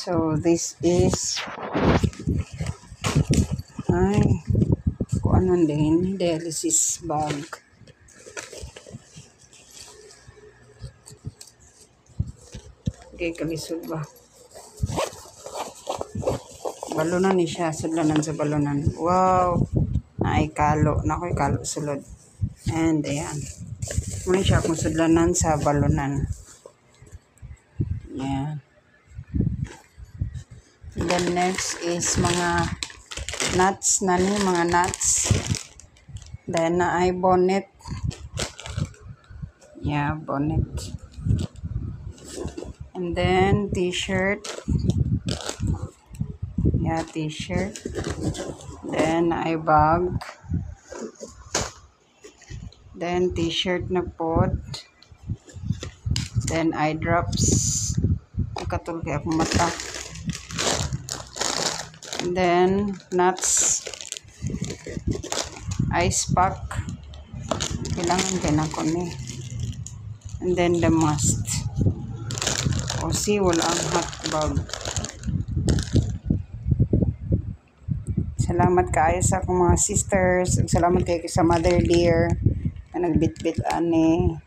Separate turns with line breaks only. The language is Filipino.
So this is kung ano din, dialysis bag. Okay, kalisod ba? Balunan ni siya, sudlanan sa balunan. Wow! Naikalo. Nakoy kalo sulod. And ayan. Muna siya kung sudlanan sa balunan. Ayan. Then next is mga nuts na ni, mga nuts. Then na ay bonnet. Yeah, bonnet. And then t-shirt. Yeah, t-shirt. Then ay bag. Then t-shirt na pod. Then eye drops. Nakatul kaya akong mata. And then nuts. Ice pack. Kailangan din ako ni. And then the must. O see, wala ang hot bag. Salamat kaayo sa akong mga sisters. Salamat kayo sa mother dear na nagbitbit ani.